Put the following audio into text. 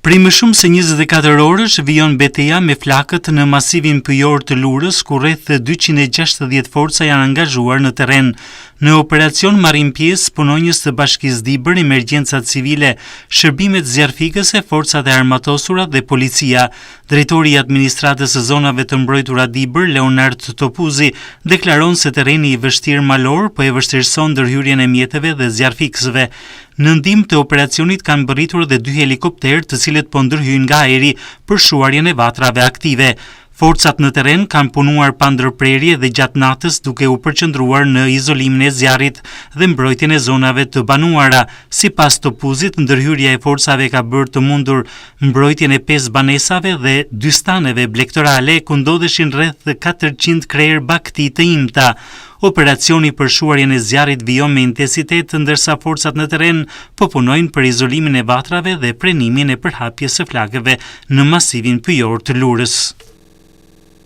Prej më shumë se 24 orësh vijon betejë me flakët në masivin pyjor të Lurës, ku rreth 260 forca janë angazhuar në terren. Në operacion marrin pjesë punonjës të Bashkisë Dibër, emergjencat civile, shërbimet zjarfikëse, forcat e armatosurat dhe policia. Drejtori i administratës së zonave të mbrojtura Dibër, Leonard Topuzi, deklaron se terreni i vështirë malor po e vështirëson ndërhyrjen e mjeteve dhe zjarfikësve. Në ndihmë të operacionit kanë bërritur edhe 2 helikopterë të cilët po ndërhyjnë nga ajri për shuarjen e vatrave aktive. Forcat në terren kanë punuar pa ndërprerje dhe gjatë natës duke u përqendruar në izolimin e zjarrit dhe mbrojtjen e zonave të banuara. Sipas Topuzit, ndërhyrja e forcave ka bërë të mundur mbrojtjen e 5 banesave dhe 2 staneve blegtorale ku ndodheshin rreth 400 krerë bakti të imta. Operacioni për shuarjen e zjarrit vijon me intensitet, ndërsa forcat në terren po punojnë për izolimin e vatrave dhe prenimin e përhapjes së flakëve në masivin pyjor të Lurës.